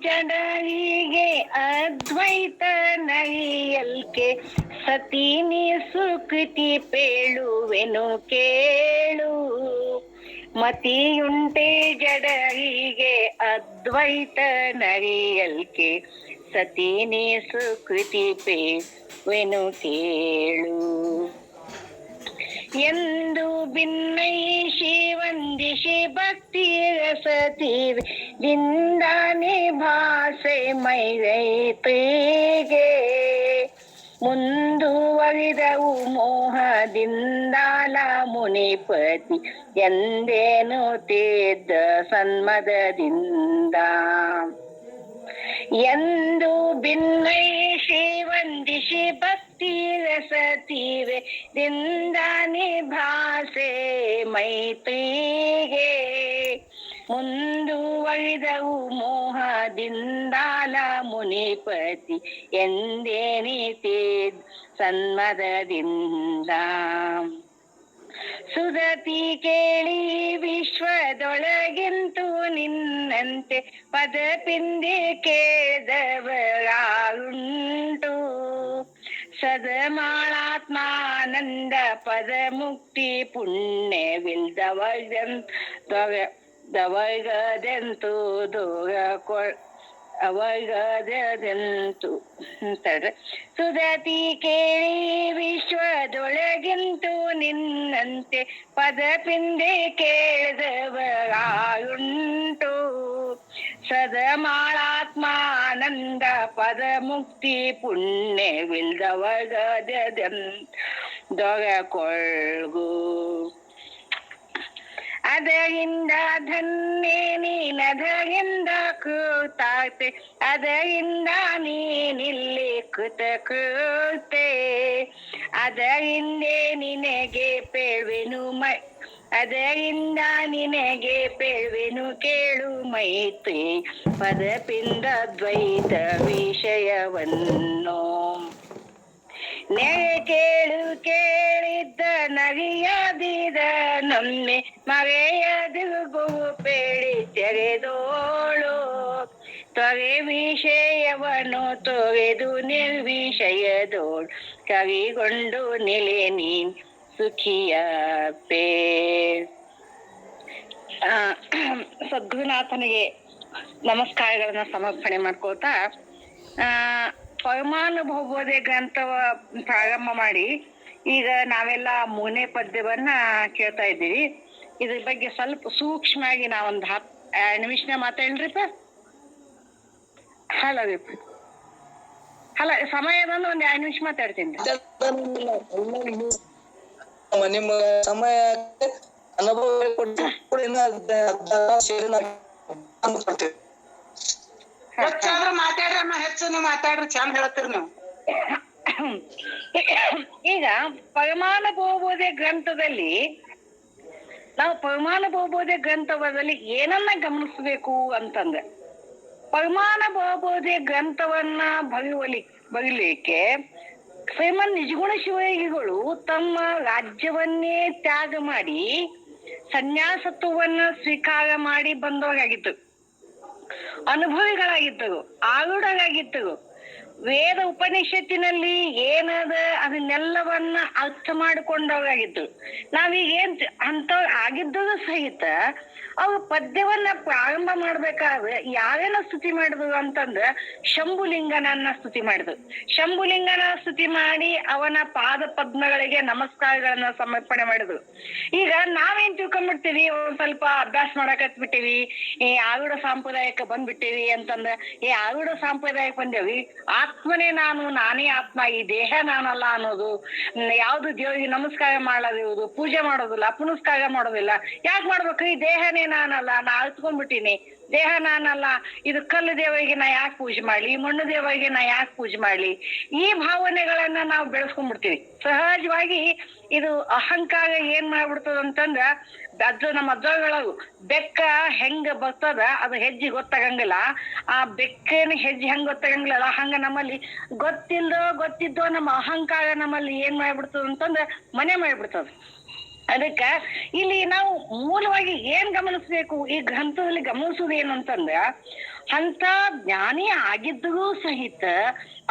ಜಡರಿಗೆ ಅದ್ವೈತ ನರಿಯಲ್ಕೆ ಸತೀನಿ ಸುಕೃತಿ ಪೇಳುವೆನು ಕೇಳು. ಮತಿಯುಂಟೆ ಜಡರಿಗೆ ಅದ್ವೈತ ನರಿಯಲ್ಕೆ ಸತೀನಿ ಸುಕೃತಿ ಪೇಳುವೆನು ಕೇಳು. ಎಂದು ಭಿನ್ನೈಷಿ ವಂದಿಸಿ ಭಕ್ತಿ ರಸತೀವಿ ದಿಂದಾನೆ ಭಾಸೆ ಮೈರೈತಿಗೆ ಮುಂದುವರಿದವು ಮೋಹದಿಂದಾಲ ಮುನಿಪತಿ ಎಂದೇನು ತೇದ್ದ ಸನ್ಮದದಿಂದ. ಎಂದು ಭಿನ್ನೈಷಿ ವಂದಿಸಿ ಭಕ್ತಿ ರಸತೀವೆ ದಿಂದಾನೆ ಭಾಸೆ ಮೈತ್ರಿಗೆ ಮುಂದುವರಿದವು ಮೋಹದಿಂದಾಲ ಮುನಿಪತಿ ಎಂದೇನಿತೆ ಸನ್ಮದದಿಂದ. ಸುದತಿ ಕೇಳಿ ವಿಶ್ವದೊಳಗಿಂತೂ ನಿನ್ನಂತೆ ಪದಪಿಂದೆ ಕೇಳಿದವರಾರುಂಟು. ಸದಮಾಳಾತ್ಮಾನಂದ ಪದ ಮುಕ್ತಿ ಪುಣ್ಯವಿಲ್ದವರ್ಗದೆಂತೂ ದೂರ ಅವರ್ಗದೆಂತೂ ಸುದತಿ ಕೇಳಿ ವಿಶ್ವದೊಳಗಿಂತೂ ನಿನ್ನಂತೆ ಪದಪಿಂದೆ ಕೇಳಿದವರಾರುಂಟು. ಸದಮಾಳಾತ್ಮಾನಂದ ಪದ ಮುಕ್ತಿ ಪುಣ್ಯವಿಲ್ದವರ್ಗದೆಂದೊರಕೊಳ್ಗು. ಅದರಿಂದ ಧನ್ಯೆ ನೀನದರಿಂದ ಕೃತಾರ್ತೆ ಅದರಿಂದ ನೀನಿಲ್ಲಿ ಕೃತಕೃತೆ. ಅದರಿಂದೇ ನಿನಗೆ ಪೇಳ್ವೆನು ಅದರಿಂದ ನಿನಗೆ ಪೇಳ್ವೆನು ಕೇಳು ಮೈತ್ರಿ ಪದಪಿಂದ ದ್ವೈತ ವಿಷಯವನ್ನು. ನೆರೆ ಕೇಳು ಕೇಳಿದ್ದ ನರಿಯದಿದ ನೊಮ್ಮೆ ಮರೆಯದು ಗೋಪೇಳಿ ತೆರೆದೋಳು. ತೊರೆ ವಿಷಯವನ್ನು ತೊರೆದು ನಿರ್ವಿಷಯದೋಳು ಕವಿಗೊಂಡು ನಿಲೆ ನೀನ್ ಸುಖಿಯಪ್ಪೇ. ಸದ್ಗುರುನಾಥನಿಗೆ ನಮಸ್ಕಾರಗಳನ್ನ ಸಮರ್ಪಣೆ ಮಾಡ್ಕೋತಾ ಪರಮಾನುಭವೋದಯ ಗ್ರಂಥವ ಪ್ರಾರಂಭ ಮಾಡಿ ಈಗ ನಾವೆಲ್ಲ 3ನೇ ಪದ್ಯವನ್ನ ಕೇಳ್ತಾ ಇದ್ದೀವಿ. ಇದ್ರ ಬಗ್ಗೆ ಸ್ವಲ್ಪ ಸೂಕ್ಷ್ಮವಾಗಿ ನಾವೊಂದು 2 ನಿಮಿಷ ಮಾತಾಡ್ರಿಪ್ಪ. ಹಲೋ ರೀ, ಹಲೋ ಸಮಯದೊಂದು 2 ನಿಮಿಷ ಮಾತಾಡ್ತೀನಿ. ನಿಮ್ಮ ಸಮಯ ಅನುಭವ ಮಾತಾಡ್ರಿ, ಚಂದ ಹೇಳ್ತೀರಿ ನೀವು. ಈಗ ಪರಮಾನುಭವೋದಯ ಗ್ರಂಥದಲ್ಲಿ ನಾವು ಪರಮಾನುಭವೋದಯ ಗ್ರಂಥದಲ್ಲಿ ಏನನ್ನ ಗಮನಿಸ್ಬೇಕು ಅಂತಂದ್ರೆ, ಪರಮಾನುಭವೋದಯ ಗ್ರಂಥವನ್ನ ಬರೀಲಿಕ್ಕೆ ಶ್ರೀಮನ್ ನಿಜಗುಣ ಶಿವಯೋಗಿಗಳು ತಮ್ಮ ರಾಜ್ಯವನ್ನೇ ತ್ಯಾಗ ಮಾಡಿ ಸನ್ಯಾಸತ್ವವನ್ನ ಸ್ವೀಕಾರ ಮಾಡಿ ಬಂದವರಾಗಿತ್ತು, ಅನುಭವಿಗಳಾಗಿದ್ದರು, ಆರೂಢರಾಗಿದ್ದರು. ವೇದ ಉಪನಿಷತ್ತಿನಲ್ಲಿ ಏನದ ಅದನ್ನೆಲ್ಲವನ್ನ ಅರ್ಥ ಮಾಡಿಕೊಂಡವರಾಗಿದ್ರು. ನಾವೀಗ ಅಂತವ್ರು ಆಗಿದ್ದರೂ ಸಹಿತ ಅವ್ರ ಪದ್ಯವನ್ನ ಪ್ರಾರಂಭ ಮಾಡ್ಬೇಕಾದ್ರೆ ಯಾರೇನ ಸ್ತುತಿ ಮಾಡಿದ್ರು ಅಂತಂದ್ರ ಶಂಭುಲಿಂಗನನ್ನ ಸ್ತುತಿ ಮಾಡಿದ್ರು. ಶಂಭುಲಿಂಗನ ಸ್ತುತಿ ಮಾಡಿ ಅವನ ಪಾದ ಪದ್ಮಗಳಿಗೆ ನಮಸ್ಕಾರಗಳನ್ನ ಸಮರ್ಪಣೆ ಮಾಡಿದ್ರು. ಈಗ ನಾವೇನ್ ತಿಳ್ಕೊಂಡ್ಬಿಡ್ತೀವಿ, ಒಂದ್ ಸ್ವಲ್ಪ ಅಭ್ಯಾಸ ಮಾಡಕತ್ಬಿಟ್ಟಿವಿ, ಈ ಆರೂಢ ಸಾಂಪ್ರದಾಯಕ್ಕೆ ಬಂದ್ಬಿಟ್ಟಿವಿ ಅಂತಂದ್ರ ಆರೂಢ ಸಾಂಪ್ರದಾಯಕ್ಕೆ ಬಂದೇವಿ, ಆತ್ಮನೇ ನಾನು, ನಾನೇ ಆತ್ಮ, ಈ ದೇಹ ನಾನಲ್ಲ ಅನ್ನೋದು, ಯಾವ್ದು ದೇವರಿಗೆ ನಮಸ್ಕಾರ ಮಾಡದಿರುವುದು, ಪೂಜೆ ಮಾಡೋದಿಲ್ಲ, ಪುನಸ್ಕಾರ ಮಾಡೋದಿಲ್ಲ. ಯಾಕೆ ಮಾಡ್ಬೇಕು? ಈ ದೇಹನೇ ನಾನಲ್ಲ, ನಾ ಅಳ್ತ್ಕೊಂಡ್ಬಿಟ್ಟಿನಿ, ದೇಹ ನಾನಲ್ಲ, ಇದು ಕಲ್ಲು ದೇವರಿಗೆ ನಾ ಯಾಕೆ ಪೂಜೆ ಮಾಡ್ಲಿ, ಮಣ್ಣು ದೇವರಿಗೆ ನಾ ಯಾಕೆ ಪೂಜೆ ಮಾಡ್ಲಿ, ಈ ಭಾವನೆಗಳನ್ನ ನಾವು ಬೆಳೆಸ್ಕೊಂಡ್ಬಿಡ್ತೀವಿ ಸಹಜವಾಗಿ. ಇದು ಅಹಂಕಾರ ಏನ್ ಮಾಡ್ಬಿಡ್ತದಂತಂದ್ರ, ನಮ್ಮ ಅಜ್ಜಗಳು ಬೆಕ್ಕ ಹೆಂಗ ಬರ್ತದ ಅದು ಹೆಜ್ಜೆ ಗೊತ್ತಾಗಂಗಿಲ್ಲ, ಆ ಬೆಕ್ಕನ ಹೆಜ್ಜೆ ಹೆಂಗ್ ಗೊತ್ತಾಗಂಗಿಲ್ಲ, ಹಂಗ ನಮ್ಮಲ್ಲಿ ಗೊತ್ತಿದ್ದೋ ನಮ್ಮ ಅಹಂಕಾರ ನಮ್ಮಲ್ಲಿ ಏನ್ ಮಾಡ್ಬಿಡ್ತದ ಅಂತಂದ್ರ ಮನೆ ಮಾಡ್ಬಿಡ್ತದ. ಅದಕ್ಕ ಇಲ್ಲಿ ನಾವು ಮೂಲವಾಗಿ ಏನ್ ಗಮನಿಸ್ಬೇಕು, ಈ ಗ್ರಂಥದಲ್ಲಿ ಗಮನಿಸುವುದು ಏನು ಅಂತಂದ್ರ, ಅಂತ ಜ್ಞಾನಿ ಆಗಿದ್ದರೂ ಸಹಿತ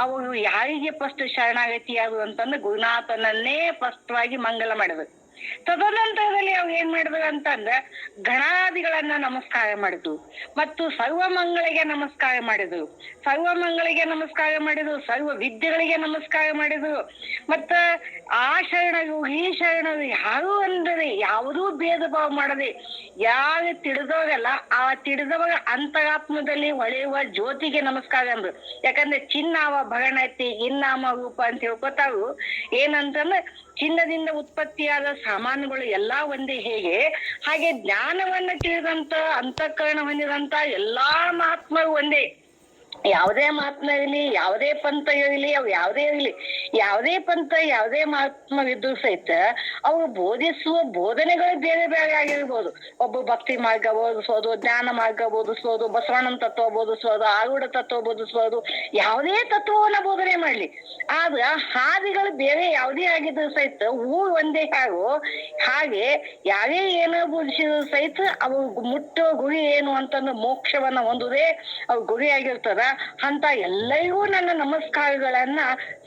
ಅವರು ಯಾರಿಗೆ ಫಸ್ಟ್ ಶರಣಾಗತಿ ಅದು ಅಂತಂದ್ರೆ ಗುರುನಾಥನನ್ನೇ ಫಸ್ಟ್ವಾಗಿ ಮಂಗಲ ಮಾಡಿದ್ರು. ತದನಂತರದಲ್ಲಿ ಅವ್ ಏನ್ ಮಾಡಿದ್ರು ಅಂತಂದ್ರ ಗಣಾದಿಗಳನ್ನ ನಮಸ್ಕಾರ ಮಾಡಿದ್ರು, ಮತ್ತು ಸರ್ವಮಂಗಳಿಗೆ ನಮಸ್ಕಾರ ಮಾಡಿದ್ರು, ಸರ್ವಮಂಗಳಿಗೆ ನಮಸ್ಕಾರ ಮಾಡಿದ್ರು, ಸರ್ವ ವಿದ್ಯೆಗಳಿಗೆ ನಮಸ್ಕಾರ ಮಾಡಿದ್ರು. ಮತ್ತ ಆ ಶರಣರು ಈ ಶರಣರು ಯಾರು ಅಂದರೆ ಯಾವುದೂ ಭೇದ ಭಾವ ಮಾಡದೆ ಯಾರು ತಿಳಿದವರಲ್ಲ ಆ ತಿಳಿದವರ ಅಂತರಾತ್ಮದಲ್ಲಿ ಹೊಳೆಯುವ ಜ್ಯೋತಿಗೆ ನಮಸ್ಕಾರ ಅಂದ್ರು. ಯಾಕಂದ್ರೆ ಚಿನ್ನಾವ ಭಗಣತಿ ಇನ್ನಾಮ ರೂಪ ಅಂತ ಹೇಳ್ಕೊತಾರು. ಏನಂತಂದ್ರೆ ಚಿನ್ನದಿಂದ ಉತ್ಪತ್ತಿಯಾದ ಸಾಮಾನುಗಳು ಎಲ್ಲಾ ಒಂದೇ, ಹೇಗೆ ಹಾಗೆ ಜ್ಞಾನವನ್ನ ತಿಳಿದಂತ ಅಂತಃಕರಣ ಹೊಂದಿದಂತ ಎಲ್ಲಾ ಮಹಾತ್ಮರು ಒಂದೇ. ಯಾವುದೇ ಮಹಾತ್ಮ ಇರಲಿ, ಯಾವುದೇ ಪಂಥ ಇರಲಿ, ಅವು ಯಾವುದೇ ಇರಲಿ, ಯಾವುದೇ ಪಂಥ ಯಾವುದೇ ಮಹಾತ್ಮವಿದ್ದು ಸಹಿತ ಅವರು ಬೋಧಿಸುವ ಬೋಧನೆಗಳು ಬೇರೆ ಬೇರೆ ಆಗಿರ್ಬೋದು. ಒಬ್ಬ ಭಕ್ತಿ ಮಾರ್ಗ ಬೋಧಿಸೋದು, ಜ್ಞಾನ ಮಾರ್ಗ ಬೋಧಿಸೋದು, ಬಸವಣ್ಣನ ತತ್ವ ಬೋಧಿಸೋದು, ಆರೂಢ ತತ್ವ ಬೋಧಿಸೋದು, ಯಾವುದೇ ತತ್ವವನ್ನ ಬೋಧನೆ ಮಾಡ್ಲಿ, ಆದ್ರ ಹಾದಿಗಳು ಬೇರೆ ಯಾವುದೇ ಆಗಿದ್ರು ಸಹಿತ ಊರು ಒಂದೇ. ಹಾಗೆ ಯಾರೇ ಏನೋ ಬೋಧಿಸಿದ್ರು ಸಹಿತ ಅವು ಮುಟ್ಟೋ ಗುರಿ ಏನು ಅಂತಂದ್ರೆ ಮೋಕ್ಷವನ್ನ ಹೊಂದುದೇ ಅವ್ರ ಗುರಿ ಆಗಿರ್ತದ. ಅಂತ ಎಲ್ಲರಿಗೂ ನನ್ನ ನಮಸ್ಕಾರಗಳನ್ನ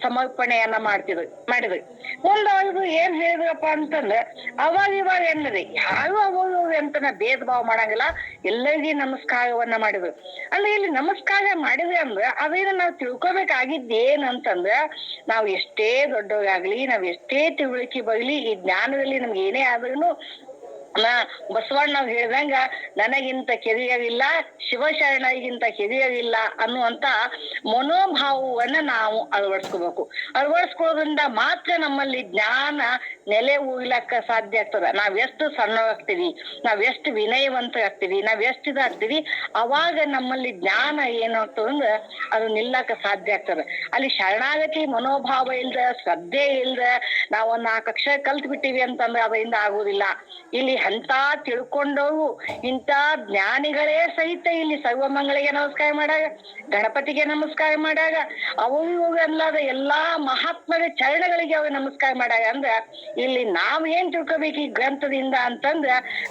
ಸಮರ್ಪಣೆಯನ್ನ ಮಾಡಿದ್ರು. ಮುಂದೆ ಏನ್ ಹೇಳಿದ್ರಪ್ಪ ಅಂತಂದ್ರೆ, ಅವಾಗ ಇವಾಗ ಎನ್ನದೆ ಯಾರು ಅವಾಗ ಅಂತ ಭೇದ ಭಾವ ಮಾಡಂಗಿಲ್ಲ, ಎಲ್ಲರಿಗೂ ನಮಸ್ಕಾರವನ್ನ ಮಾಡಿದ್ರು. ಅಂದ್ರೆ ಇಲ್ಲಿ ನಮಸ್ಕಾರ ಮಾಡಿದ್ರೆ ಅಂದ್ರೆ ಅದೇನ ನಾವು ತಿಳ್ಕೊಬೇಕಾಗಿದ್ದೇನಂತಂದ್ರ, ನಾವು ಎಷ್ಟೇ ದೊಡ್ಡವರಾಗ್ಲಿ, ನಾವ್ ಎಷ್ಟೇ ತಿಳುವಳಿಕೆ ಬರಲಿ, ಈ ಜ್ಞಾನದಲ್ಲಿ ನಮ್ಗೆ ಏನೇ ಆದ್ರೂ ಬಸವಣ್ಣ ಹೇಳ್ದಂಗ ನನಗಿಂತ ಕೆರಿಯರಿಲ್ಲ, ಶಿವಶರಣರಿಗಿಂತ ಕೆರಿಯರಿಲ್ಲ ಅನ್ನುವಂತ ಮನೋಭಾವವನ್ನ ನಾವು ಅಳವಡಿಸ್ಕೋಬೇಕು. ಅಳವಡಿಸ್ಕೊಳ್ಳೋದ್ರಿಂದ ಮಾತ್ರ ನಮ್ಮಲ್ಲಿ ಜ್ಞಾನ ನೆಲೆ ಊರ್ಲಕ್ಕ ಸಾಧ್ಯ ಆಗ್ತದ. ನಾವೆಷ್ಟು ಸಣ್ಣವಾಗ್ತೀವಿ, ನಾವೆಷ್ಟು ವಿನಯವಂತರಾಗ್ತೀವಿ, ನಾವೆಷ್ಟು ಇದಾಗ್ತೀವಿ, ಅವಾಗ ನಮ್ಮಲ್ಲಿ ಜ್ಞಾನ ಏನಾಗ್ತದಂದ್ರ ಅದು ನಿಲ್ಲಕ್ಕ ಸಾಧ್ಯ ಆಗ್ತದೆ. ಅಲ್ಲಿ ಶರಣಾಗತಿ ಮನೋಭಾವ ಇಲ್ದ, ಶ್ರದ್ಧೆ ಇಲ್ದ ನಾವು 4 ಅಕ್ಷರ ಕಲ್ತ್ ಬಿಟ್ಟಿವಿ ಅಂತಂದ್ರೆ ಅದರಿಂದ ಆಗುದಿಲ್ಲ. ಇಲ್ಲಿ ಅಂತ ತಿಳ್ಕೊಂಡವು ಇಂಥ ಜ್ಞಾನಿಗಳೇ ಸಹಿತ ಇಲ್ಲಿ ಸರ್ವಮಂಗಳಿಗೆ ನಮಸ್ಕಾರ ಮಾಡಾಗ, ಗಣಪತಿಗೆ ನಮಸ್ಕಾರ ಮಾಡಾಗ, ಅವು ಅಲ್ಲದ ಎಲ್ಲಾ ಮಹಾತ್ಮರ ಚರಣಗಳಿಗೆ ಅವ ನಮಸ್ಕಾರ ಮಾಡಾಗ ಅಂದ್ರ ಇಲ್ಲಿ ನಾವ್ ಏನ್ ತಿಳ್ಕೊಬೇಕು ಈ ಗ್ರಂಥದಿಂದ ಅಂತಂದ್ರ,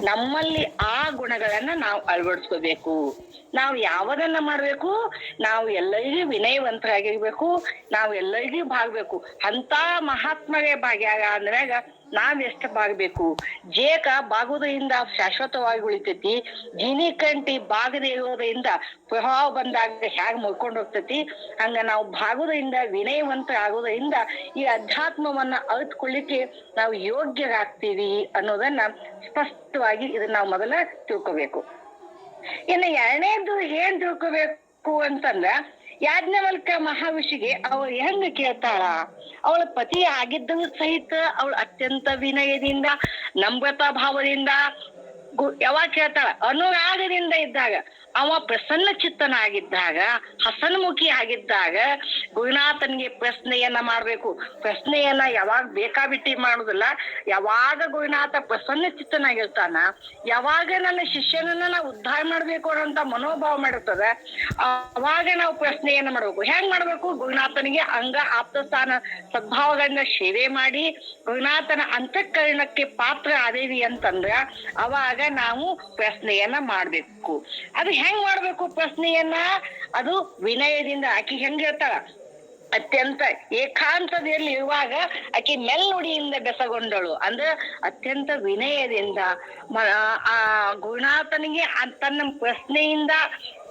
ನಮ್ಮಲ್ಲಿ ಆ ಗುಣಗಳನ್ನ ನಾವು ಅಳವಡಿಸ್ಕೋಬೇಕು. ನಾವು ಯಾವದನ್ನ ಮಾಡ್ಬೇಕು, ನಾವು ಎಲ್ಲರಿಗೂ ವಿನಯವಂತರಾಗಿರ್ಬೇಕು, ನಾವು ಎಲ್ಲರಿಗೂ ಭಾಗಬೇಕು. ಅಂತ ಮಹಾತ್ಮರೇ ಭಾಗ್ಯಾಗ ಅಂದ್ರಾಗ ನಾವ್ ಎಷ್ಟ ಬಾಗ್ಬೇಕು. ಜೇಕ ಬಾಗುವುದರಿಂದ ಶಾಶ್ವತವಾಗಿ ಉಳಿತೈತಿ, ಜಿನಿ ಕಂಟಿ ಬಾಗದೆ ಇರೋದ್ರಿಂದ ಪ್ರಭಾವ ಬಂದಾಗ ಹ್ಯಾಗ್ ಮುರ್ಕೊಂಡು ಹೋಗ್ತೈತಿ. ಹಂಗ ನಾವು ಭಾಗುವುದರಿಂದ ವಿನಯವಂತ ಆಗೋದ್ರಿಂದ ಈ ಅಧ್ಯಾತ್ಮವನ್ನ ಅರಿತುಕೊಳ್ಳಿಕ್ಕೆ ನಾವು ಯೋಗ್ಯರಾಗ್ತೀವಿ ಅನ್ನೋದನ್ನ ಸ್ಪಷ್ಟವಾಗಿ ಇದನ್ನ ನಾವು ಮೊದಲ ತಿಳ್ಕೊಬೇಕು. ಇನ್ನು ಎರಡನೇದು ಏನ್ ತಿಳ್ಕೊಬೇಕು ಅಂತಂದ್ರ, ಯಾಜ್ಞವಲ್ಕ ಮಹಾಋಷಿಗೆ ಅವಳು ಹೆಂಗ ಕೇಳ್ತಾಳ, ಅವಳ ಪತಿ ಆಗಿದ್ದರೂ ಸಹಿತ ಅವಳು ಅತ್ಯಂತ ವಿನಯದಿಂದ ನಮ್ರತಾ ಭಾವದಿಂದ ಯಾವಾಗ ಕೇಳ್ತಾಳ, ಅನುರಾಗದಿಂದ ಇದ್ದಾಗ, ಅವ ಪ್ರಸನ್ನ ಚಿತ್ತನಾಗಿದ್ದಾಗ, ಹಸನ್ಮುಖಿ ಆಗಿದ್ದಾಗ ಗುರುನಾಥನ್ಗೆ ಪ್ರಶ್ನೆಯನ್ನ ಮಾಡ್ಬೇಕು. ಪ್ರಶ್ನೆಯನ್ನ ಯಾವಾಗ ಬೇಕಾಬಿಟ್ಟಿ ಮಾಡುದಿಲ್ಲ. ಯಾವಾಗ ಗುರುನಾಥ ಪ್ರಸನ್ನ ಚಿತ್ತನಾಗಿರ್ತಾನ, ಯಾವಾಗ ನನ್ನ ಶಿಷ್ಯನನ್ನ ನಾವು ಉದ್ಧಾರ ಮಾಡ್ಬೇಕು ಅನ್ನೋಂತ ಮನೋಭಾವ ಮಾಡಿರ್ತದ, ಅವಾಗ ನಾವು ಪ್ರಶ್ನೆಯನ್ನ ಮಾಡ್ಬೇಕು. ಹೆಂಗ್ ಮಾಡ್ಬೇಕು? ಗುರುನಾಥನಿಗೆ ಅಂಗ ಆಪ್ತ ಸ್ಥಾನ ಸದ್ಭಾವಗಳಿಂದ ಸೇವೆ ಮಾಡಿ ಗುರುನಾಥನ ಅಂತಃಕರಣಕ್ಕೆ ಪಾತ್ರ ಆದೇವಿ ಅಂತಂದ್ರ ಅವಾಗ ನಾವು ಪ್ರಶ್ನೆಯನ್ನ ಮಾಡ್ಬೇಕು. ಅದು ಹೆಂಗ್ ಮಾಡ್ಬೇಕು ಪ್ರಶ್ನೆಯನ್ನ? ಅದು ವಿನಯದಿಂದ. ಆಕಿ ಹೆಂಗ್ ಹೇಳ್ತಾಳ, ಅತ್ಯಂತ ಏಕಾಂತದಲ್ಲಿ ಇರುವಾಗ ಆಕಿ ಮೆಲ್ನುಡಿಯಿಂದ ಬೆಸಗೊಂಡಳು. ಅಂದ್ರೆ ಅತ್ಯಂತ ವಿನಯದಿಂದ ಆ ಗುರುನಾಥನಿಗೆ ತನ್ನ ಪ್ರಶ್ನೆಯಿಂದ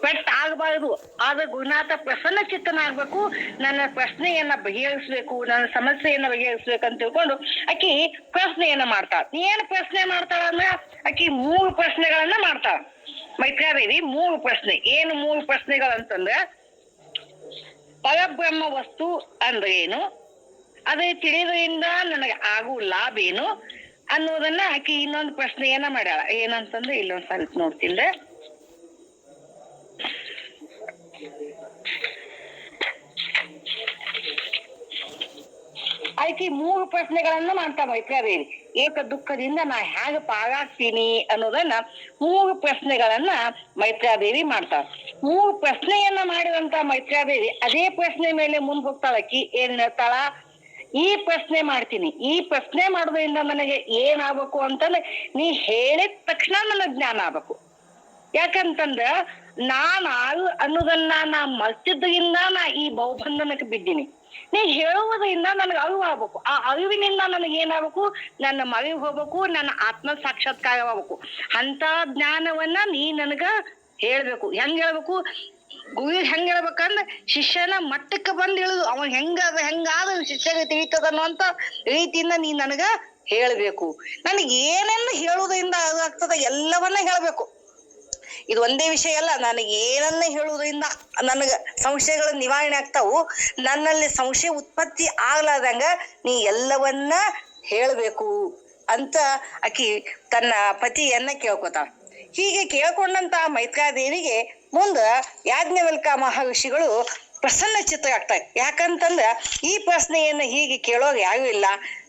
ಪೆಟ್ಟಾಗಬಾರದು. ಆದ್ರೆ ಗುರುನಾಥ ಪ್ರಸನ್ನ ಚಿತ್ತನಾಗ್ಬೇಕು, ನನ್ನ ಪ್ರಶ್ನೆಯನ್ನ ಬಗೆಹರಿಸ್ಬೇಕು, ನನ್ನ ಸಮಸ್ಯೆಯನ್ನ ಬಗೆಹರಿಸ್ಬೇಕಂತ ತಿಳ್ಕೊಂಡು ಆಕಿ ಪ್ರಶ್ನೆಯನ್ನ ಮಾಡ್ತಾಳ. ಏನ್ ಪ್ರಶ್ನೆ ಮಾಡ್ತಾಳ ಅಂದ್ರೆ ಆಕಿ 3 ಪ್ರಶ್ನೆಗಳನ್ನ ಮಾಡ್ತಾಳ. ಮೈತ್ರಾದೇವಿ 3 ಪ್ರಶ್ನೆ. ಏನು 3 ಪ್ರಶ್ನೆಗಳಂತಂದ್ರ, ಪರಬ್ರಹ್ಮ ವಸ್ತು ಅಂದ್ರೆ ಏನು, ಅದೇ ತಿಳಿದ್ರಿಂದ ನನಗೆ ಆಗು ಲಾಭ ಏನು ಅನ್ನೋದನ್ನ ಆಕಿ ಇನ್ನೊಂದು ಪ್ರಶ್ನೆಯನ್ನ ಮಾಡ್ಯಾಳ. ಏನಂತಂದ್ರೆ ಇಲ್ಲೊಂದ್ ಸ್ವಲ್ಪ ನೋಡ್ತಿಲ್ದೆ, ಆಕಿ 3 ಪ್ರಶ್ನೆಗಳನ್ನ ಮಾಡ್ತಾ ಮೈತ್ರಾದೇವಿ. ಏಕ ದುಃಖದಿಂದ ನಾ ಹೇಗ ಪಾರಾಗ್ತೀನಿ ಅನ್ನೋದನ್ನ 3 ಪ್ರಶ್ನೆಗಳನ್ನ ಮೈತ್ರಾದೇವಿ ಮಾಡ್ತಾಳ. 3 ಪ್ರಶ್ನೆಯನ್ನ ಮಾಡಿದಂತ ಮೈತ್ರಾದೇವಿ ಅದೇ ಪ್ರಶ್ನೆ ಮೇಲೆ ಮುಂದ್ ಹೋಗ್ತಾಳ. ಆಕಿ ಏನ್ ಹೇಳ್ತಾಳ, ಈ ಪ್ರಶ್ನೆ ಮಾಡ್ತೀನಿ. ಈ ಪ್ರಶ್ನೆ ಮಾಡೋದ್ರಿಂದ ನನಗೆ ಏನಾಗಬೇಕು ಅಂತಂದ್ರೆ ನೀ ಹೇಳಿದ ತಕ್ಷಣ ನನಗೆ ಜ್ಞಾನ ಆಗ್ಬೇಕು. ಯಾಕಂತಂದ್ರ ನಾನು ಅನ್ನೋದನ್ನ ನಾ ಮರ್ತಿದ್ದರಿಂದ ನಾ ಈ ಬಹುಬಂಧನಕ್ಕೆ ಬಿದ್ದೀನಿ. ನೀ ಹೇಳುವುದರಿಂದ ನನಗೆ ಅರಿವು ಆಗ್ಬೇಕು. ಆ ಅರಿವಿನಿಂದ ನನಗೆ ಏನಾಗಬೇಕು, ನನ್ನ ಮರಿವು ಹೋಗ್ಬೇಕು, ನನ್ನ ಆತ್ಮ ಸಾಕ್ಷಾತ್ಕಾರವಾಗಬೇಕು. ಅಂತ ಜ್ಞಾನವನ್ನ ನೀ ನನಗ ಹೇಳ್ಬೇಕು. ಹೆಂಗ್ ಹೇಳ್ಬೇಕು? ಗುರು ಹೆಂಗ್ ಹೇಳ್ಬೇಕಂದ್ರ ಶಿಷ್ಯನ ಮಟ್ಟಕ್ಕೆ ಬಂದ್ ಇಳಿದು ಅವ ಹೆಂಗಾದ ಶಿಷ್ಯಗೆ ತಿಳಿತದ ಅನ್ನುವಂತ ರೀತಿಯಿಂದ ನೀ ನನಗ ಹೇಳ್ಬೇಕು. ನನಗೆ ಏನೇನು ಹೇಳುವುದರಿಂದ ಅದಾಗ್ತದ ಎಲ್ಲವನ್ನ ಹೇಳ್ಬೇಕು. ಇದು ಒಂದೇ ವಿಷಯ ಅಲ್ಲ, ನನಗೆ ಏನನ್ನ ಹೇಳುವುದರಿಂದ ನನಗ ಸಂಶಯಗಳ ನಿವಾರಣೆ ಆಗ್ತಾವು. ನನ್ನಲ್ಲಿ ಸಂಶಯ ಉತ್ಪತ್ತಿ ಆಗ್ಲಾರ್ದಂಗ ನೀ ಎಲ್ಲವನ್ನ ಹೇಳ್ಬೇಕು ಅಂತ ಆಕಿ ತನ್ನ ಪತಿಯನ್ನ ಕೇಳ್ಕೊತಾಳ. ಹೀಗೆ ಕೇಳ್ಕೊಂಡಂತ ಮೈತ್ರಾದೇವಿಗೆ ಮುಂದ ಯಾಜ್ಞವಲ್ಕ ಮಹರ್ಷಿಗಳು ಪ್ರಸನ್ನ ಚಿತ್ತ ಆಗ್ತಾರೆ. ಯಾಕಂತಂದ್ರ ಈ ಪ್ರಶ್ನೆಯನ್ನ ಹೀಗೆ ಕೇಳೋರು ಯಾರು ಇಲ್ಲ.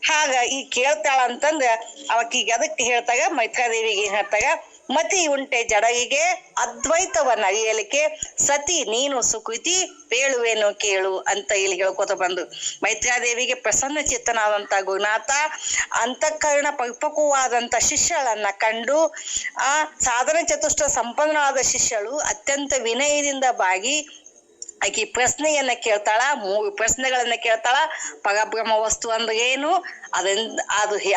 ಹಾಗ ಈ ಕೇಳ್ತಾಳ ಅಂತಂದ್ರ ಅವಕೀಗ ಅದಕ್ಕೆ ಹೇಳ್ತಾಗ ಮೈತ್ರಾದೇವಿಗೆ ಏನ್ ಹೇಳ್ತಾಗ, ಮತಿ ಉಂಟೆ ಜಡಗಿಗೆ ಅದ್ವೈತವನ್ನ ಅರಿಯಲಿಕ್ಕೆ ಸತಿ ನೀನು ಸುಕೃತಿ ಪೇಳುವೇನು ಕೇಳು ಅಂತ ಇಲ್ಲಿ ಹೇಳ್ಕೊತ ಬಂದು ಮೈತ್ರಾದೇವಿಗೆ ಪ್ರಸನ್ನ ಚಿತ್ತನಾದಂತ ಗುರುನಾಥ ಅಂತಃಕರಣ ಪರಿಪಕ್ವವಾದಂತ ಶಿಷ್ಯಳನ್ನ ಕಂಡು ಆ ಸಾಧನ ಚತುಷ್ಟ ಸಂಪನ್ನವಾದ ಶಿಷ್ಯಳು ಅತ್ಯಂತ ವಿನಯದಿಂದ ಬಾಗಿ ಆಕಿ ಪ್ರಶ್ನೆಯನ್ನ ಕೇಳ್ತಾಳ. 3 ಪ್ರಶ್ನೆಗಳನ್ನ ಕೇಳ್ತಾಳ. ಪರಬ್ರಹ್ಮ ವಸ್ತು ಅಂದ್ರೆ ಏನು,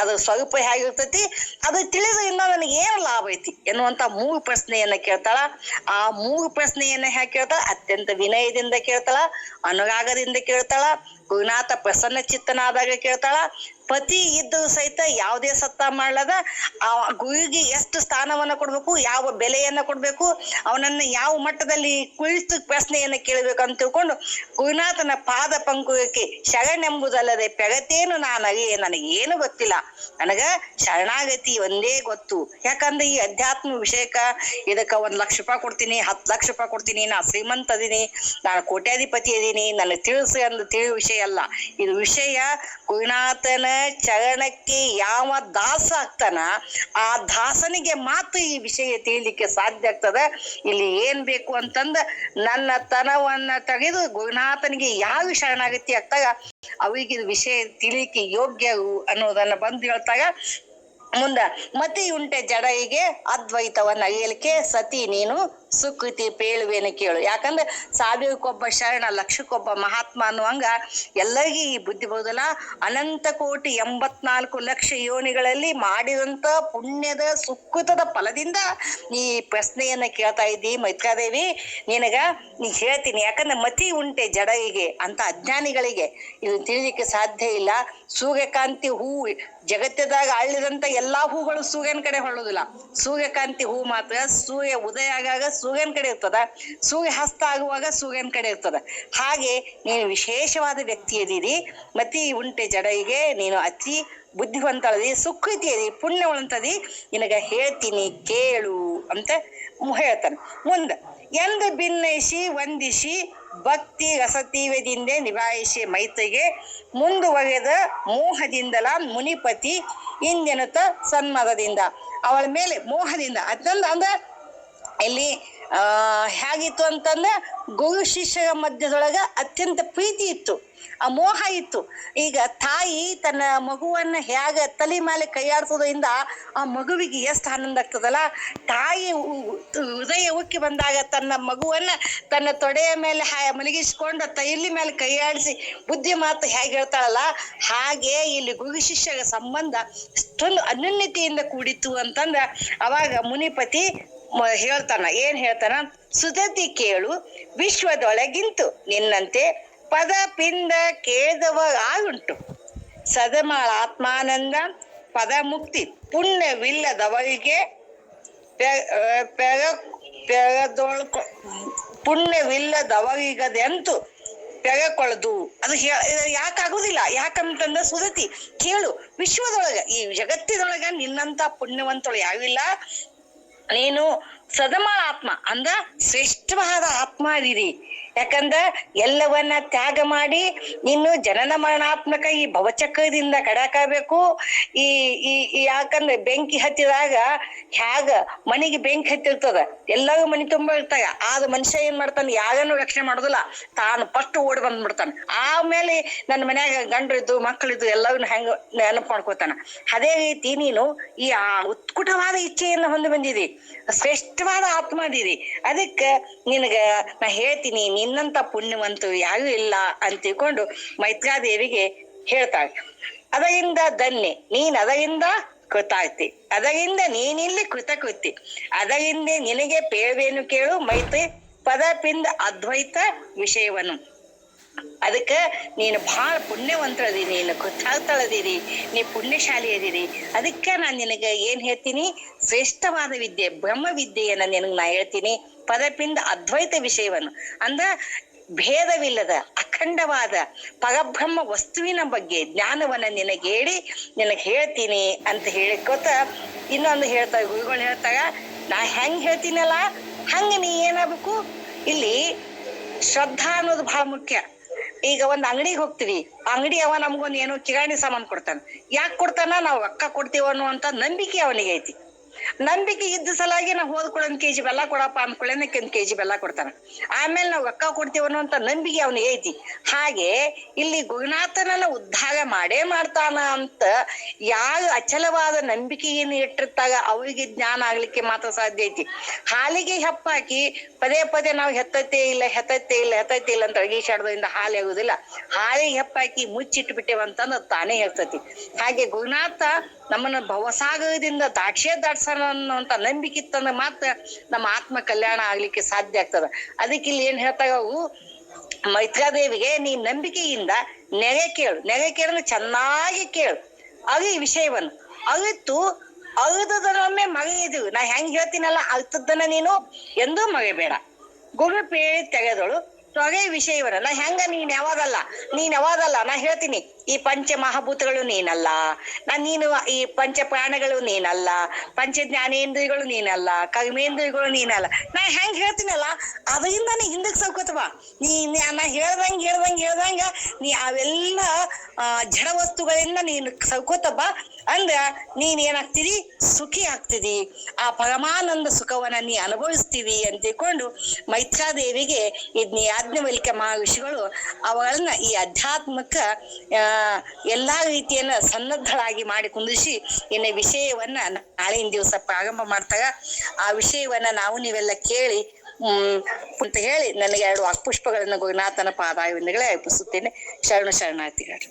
ಅದ್ರ ಸ್ವರೂಪ ಹೇಗಿರ್ತೈತಿ, ಅದು ತಿಳಿದ್ರಿಂದ ನನಗೆ ಏನು ಲಾಭ ಐತಿ ಎನ್ನುವಂತ 3 ಪ್ರಶ್ನೆಯನ್ನ ಕೇಳ್ತಾಳ. ಆ 3 ಪ್ರಶ್ನೆಯನ್ನ ಹೇಗೆ ಕೇಳ್ತಾಳ? ಅತ್ಯಂತ ವಿನಯದಿಂದ ಕೇಳ್ತಾಳ, ಅನುರಾಗದಿಂದ ಕೇಳ್ತಾಳ, ಗುರುನಾಥ ಪ್ರಸನ್ನ ಚಿತ್ತನಾದಾಗ ಕೇಳ್ತಾಳ. ಪತಿ ಇದ್ದರೂ ಸಹಿತ ಯಾವುದೇ ಸತ್ತ ಮಾಡ್ಲದ ಆ ಗುರುವಿಗೆ ಎಷ್ಟು ಸ್ಥಾನವನ್ನ ಕೊಡ್ಬೇಕು, ಯಾವ ಬೆಲೆಯನ್ನ ಕೊಡ್ಬೇಕು, ಅವನನ್ನ ಯಾವ ಮಟ್ಟದಲ್ಲಿ ಕುಳಿತು ಪ್ರಶ್ನೆಯನ್ನ ಕೇಳಬೇಕು ಅಂತ ತಿಳ್ಕೊಂಡು ಗುರುನಾಥನ ಪಾದ ಪಂಕುರಕ್ಕೆ ಶರಣೆಂಬುದಲ್ಲದೆ ಪೆಗತೇನು ನಾನು ಅರಿಯೇ, ನನಗೇನು ಗೊತ್ತಿಲ್ಲ, ನನಗ ಶರಣಾಗತಿ ಒಂದೇ ಗೊತ್ತು. ಯಾಕಂದ್ರೆ ಈ ಅಧ್ಯಾತ್ಮ ವಿಷಯಕ್ಕ ಇದಕ್ಕ 1 ಲಕ್ಷ ರೂಪಾಯಿ ಕೊಡ್ತೀನಿ, 10 ಲಕ್ಷ ರೂಪಾಯಿ ಕೊಡ್ತೀನಿ, ನಾ ಶ್ರೀಮಂತ ಅದೀನಿ, ನಾನು ಕೋಟ್ಯಾಧಿಪತಿ ಅದೀನಿ, ನನಗೆ ತಿಳಿಸಿ ಅಂದು ತಿಳಿಯುವ ವಿಷಯ ಅಲ್ಲ. ಇದು ವಿಷಯ ಗುರುನಾಥನ ಚರಣಕ್ಕೆ ಯಾವ ದಾಸ ಆಗ್ತಾನ ಆ ದಾಸನಿಗೆ ಮಾತ್ರ ಈ ವಿಷಯ ತಿಳಿಲಿಕ್ಕೆ ಸಾಧ್ಯ ಆಗ್ತದ. ಇಲ್ಲಿ ಏನ್ ಬೇಕು ಅಂತಂದ ನನ್ನ ತನವನ್ನ ತೆಗೆದು ಗುರುನಾಥನಿಗೆ ಯಾವ ಶರಣಾಗತಿ ಆಗ್ತಾಗ ಅವರಿಗೆ ವಿಷಯ ತಿಳಿಲಿಕ್ಕೆ ಯೋಗ್ಯವು ಅನ್ನೋದನ್ನ ಬಂದು ಹೇಳ್ತಾಗ ಮುಂದ ಮತಿ ಉಂಟೆ ಜಡಯಿಗೆ ಅದ್ವೈತವನ್ನ ಅರಿಯಲಿಕ್ಕೆ ಸತಿ ನೀನು ಸುಕೃತಿ ಪೇಳುವೇನು ಕೇಳು. ಯಾಕಂದ್ರೆ 1000ಕ್ಕೊಬ್ಬ ಶರಣ, 1,00,000ಕ್ಕೊಬ್ಬ ಮಹಾತ್ಮ ಅನ್ನುವಂಗ ಎಲ್ಲರಿಗೂ ಈ ಬುದ್ಧಿ ಬರುದಿಲ್ಲ. ಅನಂತ ಕೋಟಿ 84 ಲಕ್ಷ ಯೋನಿಗಳಲ್ಲಿ ಮಾಡಿದಂತ ಪುಣ್ಯದ ಸುಕೃತದ ಫಲದಿಂದ ನೀ ಪ್ರಶ್ನೆಯನ್ನ ಕೇಳ್ತಾ ಇದ್ದಿ ಮೈತ್ರಾದೇವಿ. ನೀ ಹೇಳ್ತೀನಿ. ಯಾಕಂದ್ರೆ ಮತಿ ಉಂಟೆ ಜಡಯಿಗೆ ಅಂತ ಅಜ್ಞಾನಿಗಳಿಗೆ ಇದು ತಿಳಿಲಿಕ್ಕೆ ಸಾಧ್ಯ ಇಲ್ಲ. ಸೂರ್ಯಕಾಂತಿ ಹೂ ಜಗತ್ತದಾಗ ಅಳ್ಳಿದಂತ ಎಲ್ಲಾ ಹೂಗಳು ಸೂರ್ಯನ ಕಡೆ ಹೊಳ್ಳೋದಿಲ್ಲ. ಸೂರ್ಯಕಾಂತಿ ಹೂ ಮಾತ್ರ ಸೂರ್ಯ ಉದಯ ಆಗಾಗ ಸೂರ್ಯನ ಕಡೆ ಇರ್ತದ, ಸೂರ್ಯ ಹಸ್ತ ಆಗುವಾಗ ಸೂರ್ಯನ ಕಡೆ ಇರ್ತದ. ಹಾಗೆ ನೀನು ವಿಶೇಷವಾದ ವ್ಯಕ್ತಿ ಇದೀರಿ. ಮತಿ ಉಂಟೆ ಜಡಯಿಗೆ ನೀನು ಅತಿ ಬುದ್ಧಿವಂತಳದಿ, ಸುಕೃತಿ ಅದಿ, ಪುಣ್ಯವಂತದಿ, ನಿನಗ ಹೇಳ್ತೀನಿ ಕೇಳು ಅಂತ ಹೇಳ್ತಾನೆ. ಮುಂದ ಎಂದು ಭಿನ್ನಯಿಸಿ ವಂದಿಸಿ ಭಕ್ತಿ ರಸತೀವ್ಯದಿಂದ ನಿಭಾಯಿಸಿ ಮೈತ್ರಿಗೆ ಮುಂದುವರೆದ ಮೋಹದಿಂದಲ ಮುನಿಪತಿ ಇಂದೆನುತ ಸನ್ಮದದಿಂದ ಅವಳ ಮೇಲೆ ಮೋಹದಿಂದ ಅಂದ್ರ ಇಲ್ಲಿ ಹೇಗಿತ್ತು ಅಂತಂದ್ರೆ ಗುರು ಶಿಷ್ಯರ ಮಧ್ಯದೊಳಗ ಅತ್ಯಂತ ಪ್ರೀತಿ ಇತ್ತು, ಆ ಮೋಹ ಇತ್ತು. ಈಗ ತಾಯಿ ತನ್ನ ಮಗುವನ್ನ ಹೇಗ ತಲೆ ಮೇಲೆ ಕೈಯಾಡ್ಸೋದ್ರಿಂದ ಆ ಮಗುವಿಗೆ ಎಷ್ಟು ಆನಂದ ಆಗ್ತದಲ್ಲ, ತಾಯಿ ಹೃದಯ ಉಕ್ಕಿ ಬಂದಾಗ ತನ್ನ ಮಗುವನ್ನ ತನ್ನ ತೊಡೆಯ ಮೇಲೆ ಮಲಗಿಸ್ಕೊಂಡು ತೈಲಿ ಮೇಲೆ ಕೈಯಾಡಿಸಿ ಬುದ್ಧಿ ಮಾತು ಹೇಗೆ ಹೇಳ್ತಾಳಲ್ಲ, ಹಾಗೆ ಇಲ್ಲಿ ಗುರು ಶಿಷ್ಯರ ಸಂಬಂಧ ಅಷ್ಟೊಂದು ಅನ್ಯೋನ್ಯತೆಯಿಂದ ಕೂಡಿತ್ತು ಅಂತಂದ್ರ ಅವಾಗ ಮುನಿಪತಿ ಹೇಳ್ತಾನ. ಏನ್ ಹೇಳ್ತಾನ? ಸುಧತಿ ಕೇಳು ವಿಶ್ವದೊಳಗಿಂತು ನಿನ್ನಂತೆ ಪದ ಪಿಂದ ಕೇಳಿದವ ಆಗುಂಟು ಸದಮಾಳ ಆತ್ಮಾನಂದ ಪದ ಮುಕ್ತಿ ಪುಣ್ಯವಿಲ್ಲದವರಿಗೆ ಪುಣ್ಯವಿಲ್ಲದವರಿಗದೆಂತೂ ಪೆರಕೊಳದು. ಅದು ಯಾಕಾಗುದಿಲ್ಲ? ಯಾಕಂತಂದ್ರ ಸುಧತಿ ಕೇಳು, ವಿಶ್ವದೊಳಗ ಈ ಜಗತ್ತಿನೊಳಗ ನಿನ್ನಂತ ಪುಣ್ಯವಂತಳು ಯಾವಿಲ್ಲ. ನೀನು ಸದಮಾಳ ಆತ್ಮ ಅಂದ್ರ ಶ್ರೇಷ್ಠವಾದ ಆತ್ಮ ಅದೀರಿ. ಯಾಕಂದ್ರ ಎಲ್ಲವನ್ನ ತ್ಯಾಗ ಮಾಡಿ ಇನ್ನು ಜನನ ಮರಣಾತ್ಮಕ ಈ ಭವಚಕ್ರದಿಂದ ಕಡಕಾಬೇಕು. ಈ ಈ ಯಾಕಂದ್ರೆ ಬೆಂಕಿ ಹತ್ತಿದಾಗ ಹ್ಯಾಗ ಮನಿಗೆ ಬೆಂಕಿ ಹತ್ತಿರ್ತದ, ಎಲ್ಲವೂ ಮನಿ ತುಂಬ ಇರ್ತಾಗ. ಆದ ಮನುಷ್ಯ ಏನ್ ಮಾಡ್ತಾನ, ಯಾರನ್ನು ರಕ್ಷಣೆ ಮಾಡುದಿಲ್ಲ, ತಾನು ಫಸ್ಟ್ ಓಡಿ ಬಂದ್ಬಿಡ್ತಾನ. ಆಮೇಲೆ ನನ್ನ ಮನ್ಯಾಗ ಗಂಡ್ರಿದ್ದು ಮಕ್ಕಳಿದ್ದು ಎಲ್ಲವನ್ನ ಹೆಂಗ ನೆನಪು ಮಾಡ್ಕೋತಾನ. ಅದೇ ರೀತಿ ನೀನು ಈ ಉತ್ಕುಟವಾದ ಇಚ್ಛೆಯನ್ನು ಹೊಂದಿ ಬಂದಿದಿ, ಶ್ರೇಷ್ಠವಾದ ಆತ್ಮ ಅದೀರಿ. ಅದಕ್ಕ ನಿನಗ ನಾ ಹೇಳ್ತೀನಿ, ನಿನ್ನಂತ ಪುಣ್ಯವಂತು ಯಾರು ಇಲ್ಲ ಅಂತ ತಿಳ್ಕೊಂಡು ಮೈತ್ರಾದೇವಿಗೆ ಹೇಳ್ತಾಳೆ. ಅದರಿಂದ ಧನ್ಯ ನೀನ್, ಅದರಿಂದ ಕೃತಾಗ್ತಿ, ಅದರಿಂದ ನೀನಿಲ್ಲಿ ಕೃತಕೃತಿ, ಅದರಿಂದ ನಿನಗೆ ಪೇಳುವೇನು ಕೇಳು ಮೈತ್ರಿ ಪದಪಿಂದ ಅದ್ವೈತ ವಿಷಯವನ್ನು. ಅದಕ್ಕ ನೀನು ಬಹಳ ಪುಣ್ಯವಂತರದೀರಿ, ನೀನು ಕೃತಾರ್ಥಳದೀರಿ, ನೀ ಪುಣ್ಯಶಾಲಿ ಅದೀರಿ. ಅದಕ್ಕೆ ನಾನು ನಿನಗೆ ಏನ್ ಹೇಳ್ತೀನಿ, ಶ್ರೇಷ್ಠವಾದ ವಿದ್ಯೆ ಬ್ರಹ್ಮ ವಿದ್ಯೆಯನ್ನ ನಿನಗೆ ನಾ ಹೇಳ್ತೀನಿ. ಪದಪಿಂದ ಅದ್ವೈತ ವಿಷಯವನ್ನು ಅಂದ್ರ ಭೇದವಿಲ್ಲದ ಅಖಂಡವಾದ ಪರಬ್ರಹ್ಮ ವಸ್ತುವಿನ ಬಗ್ಗೆ ಜ್ಞಾನವನ್ನ ನಿನಗೆ ಹೇಳ್ತೀನಿ ಅಂತ ಹೇಳಿಕೋತ ಇನ್ನೊಂದು ಹೇಳ್ತಾರೆ ಗುರುಗಳು ಹೇಳ್ತಾರ, ನಾ ಹೆಂಗ್ ಹೇಳ್ತೀನಲ್ಲ ಹಂಗ ನೀ ಏನಾಗ್ಬೇಕು. ಇಲ್ಲಿ ಶ್ರದ್ಧಾ ಅನ್ನೋದು ಬಹಳ ಮುಖ್ಯ. ಈಗ ಒಂದ್ ಅಂಗಡಿಗೆ ಹೋಗ್ತೀವಿ, ಅಂಗಡಿ ಅವ ನಮ್ಗೊಂದ್ ಏನೋ ಕಿರಾಣಿ ಸಾಮಾನು ಕೊಡ್ತಾನ. ಯಾಕೆ ಕೊಡ್ತಾನ, ನಾವು ರೊಕ್ಕ ಕೊಡ್ತೀವ ಅನ್ನುವಂತ ನಂಬಿಕೆ ಅವನಿಗೆ ಐತಿ. ನಂಬಿಕೆ ಇದ್ದ ಸಲಾಗಿ ನಾವು ಹೋದ್ಕೊಳ 1 kg ಬೆಲ್ಲ ಕೊಡಪ್ಪ ಅಂದ್ಕೊಳ್ಳೇನೆ 1 kg ಬೆಲ್ಲ ಕೊಡ್ತಾನ. ಆಮೇಲೆ ನಾವು ರೊಕ್ಕ ಕೊಡ್ತೀವ ಅನ್ನುವಂತ ನಂಬಿಕೆ ಅವನಿಗೆ ಐತಿ. ಹಾಗೆ ಇಲ್ಲಿ ಗುರುನಾಥನನ್ನ ಉದ್ಧಾರ ಮಾಡೇ ಮಾಡ್ತಾನ ಅಂತ ಯಾರು ಅಚಲವಾದ ನಂಬಿಕೆಯನ್ನು ಇಟ್ಟಿರ್ತಾಗ ಅವರಿಗೆ ಜ್ಞಾನ ಆಗ್ಲಿಕ್ಕೆ ಮಾತ್ರ ಸಾಧ್ಯ ಐತಿ. ಹಾಲಿಗೆ ಹೆಪ್ಪಾಕಿ ಪದೇ ಪದೇ ನಾವು ಹೆತ್ತತ್ತೆ ಇಲ್ಲ ಅಂತ ಅಳಗೀಶಾಡೋದ್ರಿಂದ ಹಾಲು ಆಗುದಿಲ್ಲ. ಹಾಲಿಗೆ ಹೆಪ್ಪಾಕಿ ಮುಚ್ಚಿಟ್ಟು ಬಿಟ್ಟೇವಂತಂದ್ರೆ ತಾನೇ ಹೇಳ್ತತಿ. ಹಾಗೆ ಗುರುನಾಥ ನಮ್ಮನ್ನ ಭವಸಾಗರದಿಂದ ದಾಟ್ಸೋಣ ಅನ್ನುವಂತ ನಂಬಿಕೆ ಇತ್ತಂದ್ರೆ ಮಾತ್ರ ನಮ್ಮ ಆತ್ಮ ಕಲ್ಯಾಣ ಆಗ್ಲಿಕ್ಕೆ ಸಾಧ್ಯ ಆಗ್ತದ. ಅದಕ್ಕೆ ಇಲ್ಲಿ ಏನ್ ಹೇಳ್ತಾಗ ಅವು ಮೈತ್ರಾದೇವಿಗೆ, ನೀ ನಂಬಿಕೆಯಿಂದ ನೆರೆ ಕೇಳು, ಚೆನ್ನಾಗಿ ಕೇಳು, ಅಗಿ ವಿಷಯವನ್ನು ಅರಿತು ಅರಿದದನ್ನೊಮ್ಮೆ ಮರೆಯದು. ನಾ ಹೆಂಗ್ ಹೇಳ್ತೀನಲ್ಲ ಅರ್ಥದನ್ನ ನೀನು ಎಂದೂ ಮರೆಯಬೇಡ. ಗುರು ಪೇಳಿ ತೆಗೆದಳು ತೊಗೆ ವಿಷಯವನ್ನ. ನಾ ಹೆಂಗ ನೀನ್ ಯಾವಾಗಲ್ಲ ನಾ ಹೇಳ್ತೀನಿ, ಈ ಪಂಚ ಮಹಾಭೂತಗಳು ನೀನಲ್ಲ, ನೀನು ಈ ಪಂಚ ಪ್ರಾಣಗಳು ನೀನಲ್ಲ, ಪಂಚ ಜ್ಞಾನೇಂದ್ರಿಯಗಳು ನೀನಲ್ಲ, ಕರ್ಮೇಂದ್ರಿಯಗಳು ನೀನಲ್ಲ. ನಾ ಹೆಂಗ್ ಹೇಳ್ತೀನಲ್ಲ ಅದರಿಂದ ನೀ ಹಿಂದಕ್ ಸೌಕತ್ವ. ನಾ ಹೇಳ್ದಂಗ ನೀ ಅವೆಲ್ಲ ಜಡ ವಸ್ತುಗಳಿಂದ ನೀನು ಸೌಕೋತಬ್ಬ ಅಂದ್ರ ನೀನ್ ಏನಾಗ್ತಿದಿ, ಸುಖಿ ಆಗ್ತಿದಿ. ಆ ಪರಮಾನಂದ ಸುಖವನ್ನ ನೀ ಅನುಭವಿಸ್ತೀವಿ ಅಂತ ತಿಳ್ಕೊಂಡು ಮೈತ್ರಾದೇವಿಗೆ ಇದ್ನ ಯಾಜ್ಞವಲ್ಕ್ಯ ಮಹರ್ಷಿಗಳು ಅವಳನ್ನ ಈ ಆಧ್ಯಾತ್ಮಕ ಎಲ್ಲಾ ರೀತಿಯನ್ನ ಸನ್ನದ್ಧಳಾಗಿ ಮಾಡಿ ಕುಂದಿಸಿ ಇನ್ನ ವಿಷಯವನ್ನ ನಾಳಿನ ದಿವಸ ಪ್ರಾರಂಭ ಮಾಡ್ತಾಗ ಆ ವಿಷಯವನ್ನ ನಾವು ನೀವೆಲ್ಲ ಕೇಳಿ ಅಂತ ಹೇಳಿ ನನಗೆ 2 ವಾಕ್ಪುಷ್ಪಗಳನ್ನ ಗುರುನಾಥನ ಪಾದಾರವಿಂದಗಳೇ ಅರ್ಪಿಸುತ್ತೇನೆ. ಶರಣಾರ್ಥಿಗಳು.